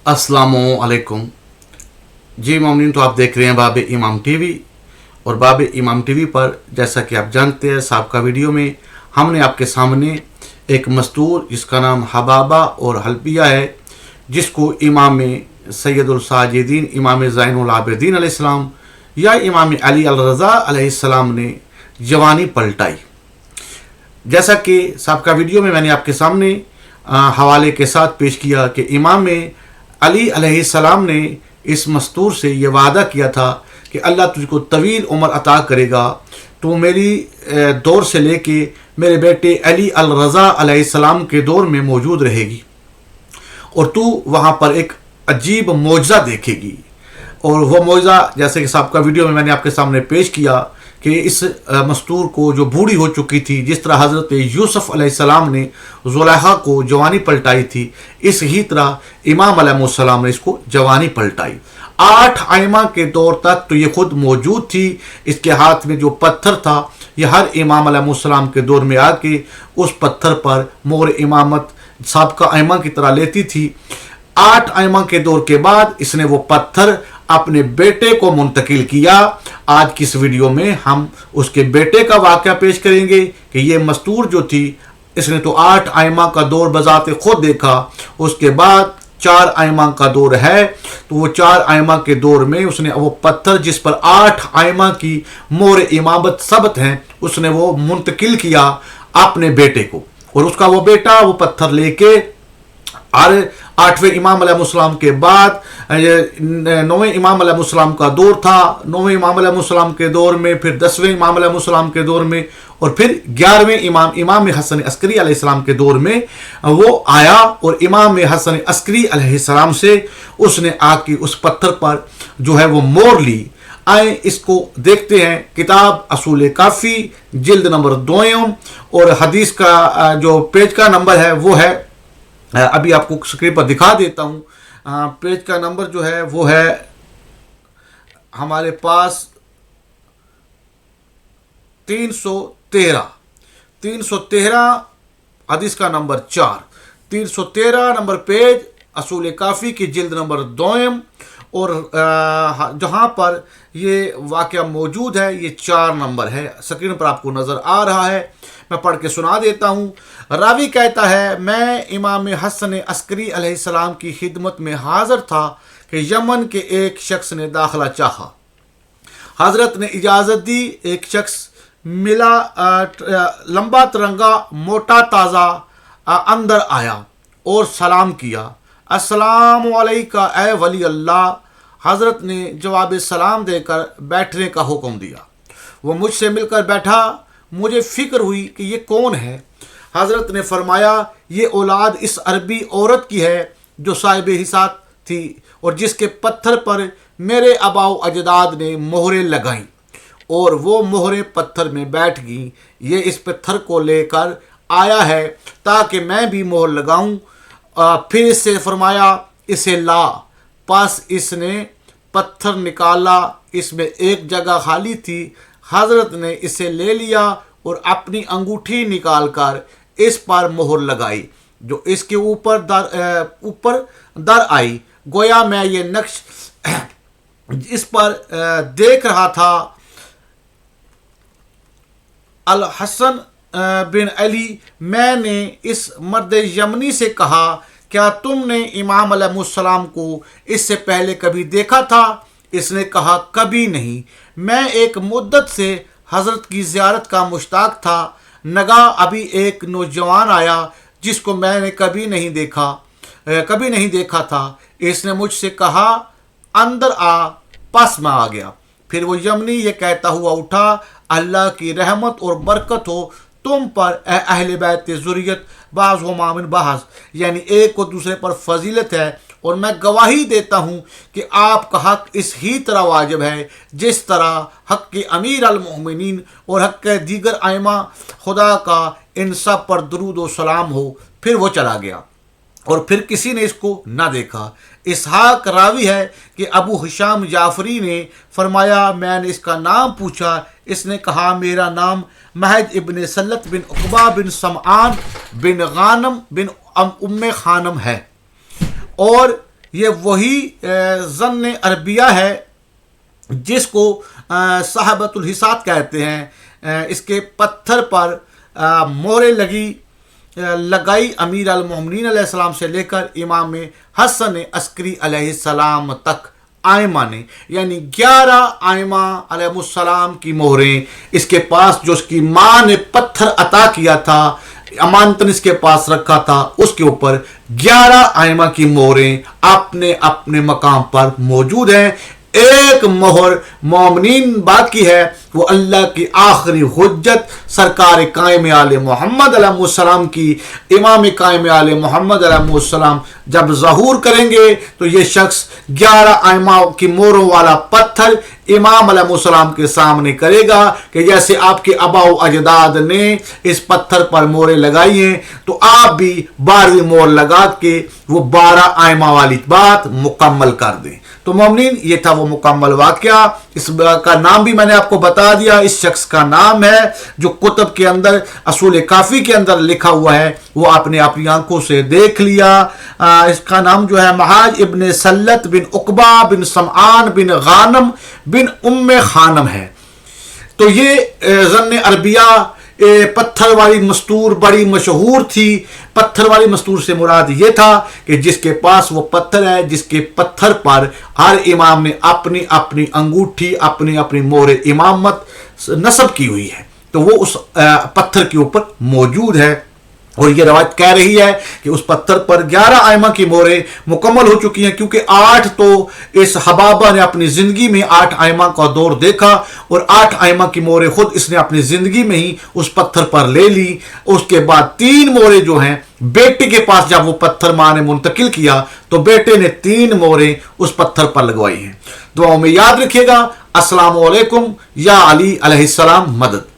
अस्सलामुअलैकुम। जी मामनीन, तो आप देख रहे हैं बाब इमाम टीवी। और बाब इमाम टीवी पर जैसा कि आप जानते हैं, साबका वीडियो में हमने आपके सामने एक मस्तूर जिसका नाम हबाबा और हल्बिया है, जिसको इमाम सैयदुल साजिदीन इमाम ज़ैनुल आबिदीन अलैहिस्सलाम या इमाम अली अल रज़ा अलैहिस्सलाम ने जवानी पलटाई। जैसा कि साबका वीडियो में मैंने आपके सामने हवाले के साथ पेश किया कि इमाम अली अलैहिस्सलाम ने इस मस्तूर से ये वादा किया था कि अल्लाह तुझको तवील उम्र अता करेगा, तो मेरी दौर से लेके मेरे बेटे अली अल रज़ा अलैहिस्सलाम के दौर में मौजूद रहेगी और तू वहाँ पर एक अजीब मौजज़ा देखेगी। और वह मौजज़ा जैसे कि साबका वीडियो में मैंने आपके सामने पेश किया कि इस मस्तूर को जो बूढ़ी हो चुकी थी, जिस तरह हज़रत यूसुफ अलैहिस्सलाम ने ज़ुलैखा को जवानी पलटाई थी, इस ही तरह इमाम अलैहिस्सलाम ने इसको जवानी पलटाई। 8 आइमा के दौर तक तो ये खुद मौजूद थी। इसके हाथ में जो पत्थर था, ये हर इमाम अलैहिस्सलाम के दौर में आके उस पत्थर पर मोहर इमामत साबका आइमा की तरह लेती थी। 8 आइमा के दौर के बाद इसने वो पत्थर अपने बेटे को मुंतकिल किया। आज की इस वीडियो में हम उसके बेटे का वाक़या पेश करेंगे कि ये मस्तूर जो थी, इसने तो 8 आइमा का दौर बजाते खुद देखा, उसके बाद 4 आइमा का दौर है, तो वो 4 आइमा के दौर में उसने वो पत्थर जिस पर 8 आइमा की मोहर इमामत सबत हैं, उसने वो मुंतकिल किया अपने बेटे को। और उसका वो बेटा वो पत्थर लेके 8वें इमाम अलैहिस्सलाम के बाद 9वें इमाम अलैहिस्सलाम का दौर था। 9वें इमाम अलैहिस्सलाम के दौर में, फिर 10वें इमाम अलैहिस्सलाम के दौर में, और फिर 11वें इमाम हसन अस्करी अलैहिस्सलाम के दौर में वो आया। और इमाम हसन अस्करी अलैहिस्सलाम से उसने आके उस पत्थर पर जो है वो मोहर ली। आए इसको देखते हैं। किताब असूल काफ़ी जिल्द नंबर 2 और हदीस का जो पेज का नंबर है वो है, अभी आपको स्क्रीन पर दिखा देता हूँ। पेज का नंबर जो है वो है हमारे पास 313 हदीस का नंबर 4, 313 नंबर पेज असूल काफ़ी की जिल्द नंबर 2 और जहाँ पर ये वाक़या मौजूद है ये 4 नंबर है। स्क्रीन पर आपको नज़र आ रहा है, मैं पढ़ के सुना देता हूँ। रावी कहता है, मैं इमाम हसन अस्करी अलैहिस्सलाम की खिदमत में हाज़िर था कि यमन के एक शख्स ने दाखिला चाहा। हज़रत ने इजाज़त दी। एक शख्स मिला, लंबा तिरंगा मोटा ताज़ा अंदर आया और सलाम किया। अस्सलामु अलैका ए वली अल्लाह। हज़रत ने जवाब सलाम देकर बैठने का हुक्म दिया। वो मुझसे मिलकर बैठा। मुझे फ़िक्र हुई कि ये कौन है। हज़रत ने फरमाया, ये औलाद इस अरबी औरत की है जो साहिब हिसात थी और जिसके पत्थर पर मेरे आबाओ अजदाद ने मोहरें लगाईं और वो मोहरें पत्थर में बैठ गईं। ये इस पत्थर को लेकर आया है ताकि मैं भी मोहर लगाऊं। फिर इससे फरमाया, इसे ला। पास इसने पत्थर निकाला, इसमें एक जगह खाली थी। हज़रत ने इसे ले लिया और अपनी अंगूठी निकालकर इस पर मोहर लगाई जो इसके ऊपर दर आई। गोया मैं ये नक्श इस पर देख रहा था। अल हसन बिन अली, मैंने इस मर्द यमनी से कहा, क्या तुमने इमाम अलैहिस्सलाम को इससे पहले कभी देखा था? इसने कहा, कभी नहीं। मैं एक मुद्दत से हज़रत की ज़ियारत का मुश्ताक था। नगा अभी एक नौजवान आया जिसको मैंने कभी नहीं देखा था। इसने मुझसे कहा, अंदर आ। पास में आ गया। फिर वो यमनी ये कहता हुआ उठा, अल्लाह की रहमत और बरकत हो तुम पर अहले बैत ज़ुर्रियत बाज़ हो मामिन बाज़, यानी एक को दूसरे पर फजीलत है। और मैं गवाही देता हूँ कि आपका हक़ इस ही तरह वाजिब है जिस तरह हक़ के अमीर अल मोमिनीन और हक़ के दीगर आइमा खुदा का इन सब पर दरूद व सलाम हो। फिर वो चला गया और फिर किसी ने इसको ना देखा। इसहाक रावी है कि अबू हिशाम जाफरी ने फरमाया, मैंने इसका नाम पूछा। इसने कहा, मेरा नाम महज इब्न सल्लत बिन उक़बा बिन समआन बिन गानम बिन उम्मे खानम है। और یہ وہی ظن عربیہ ہے جس کو صحابۃ الحساد کہتے ہیں۔ اس کے پتھر پر مہریں لگائی امیر المومنین علیہ السلام سے لے کر امام حسن عسکری علیہ السلام تک آئمہ نے، یعنی 11 آئمہ علیہ السلام کی مہریں اس کے پاس، جو اس کی ماں نے پتھر عطا کیا تھا، امانتاً اس کے پاس رکھا تھا، اس کے اوپر 11 آئمہ کی مہریں اپنے اپنے مقام پر موجود ہیں۔ ایک مہر مومنین باقی ہے، وہ اللہ کی آخری حجت سرکار قائم آل محمد علیہ السلام کی، امام قائم آل محمد علیہ السلام جب ظہور کریں گے تو یہ شخص 11 آئمہ کی مہروں والا پتھر امام علیہ السلام کے سامنے کرے گا کہ جیسے آپ کے آباء و اجداد نے اس پتھر پر مہریں لگائی ہیں تو آپ بھی 12ویں مہر لگا کے وہ 12 آئمہ والی بات مکمل کر دیں۔ تو مومنین یہ تھا وہ مکمل واقعہ، اس کا نام بھی میں نے آپ کو بتا دیا، اس شخص کا نام ہے جو کتب کے اندر اصول کافی کے اندر لکھا ہوا ہے، وہ آپ نے اپنی آنکھوں سے دیکھ لیا۔ اس کا نام جو ہے محاج ابن سلت بن عقبہ بن سمعان بن غانم بن ام خانم ہے۔ تو یہ ظن عربیہ پتھر والی مستور بڑی مشہور تھی۔ پتھر والی مستور سے مراد یہ تھا کہ جس کے پاس وہ پتھر ہے، جس کے پتھر پر ہر امام نے اپنی اپنی انگوٹھی، اپنی اپنی مہر امامت نصب کی ہوئی ہے، تو وہ اس پتھر کے اوپر موجود ہے۔ اور یہ روایت کہہ رہی ہے کہ اس پتھر پر 11 آئمہ کی مہریں مکمل ہو چکی ہیں، کیونکہ 8 تو اس حبابہ نے اپنی زندگی میں 8 آئمہ کا دور دیکھا، اور 8 آئمہ کی مہریں خود اس نے اپنی زندگی میں ہی اس پتھر پر لے لی۔ اس کے بعد 3 مہریں جو ہیں بیٹے کے پاس جب وہ پتھر ماں نے منتقل کیا تو بیٹے نے 3 مہریں اس پتھر پر لگوائی ہیں۔ دعاؤں میں یاد رکھیے گا۔ السلام علیکم، یا علی علیہ السلام مدد۔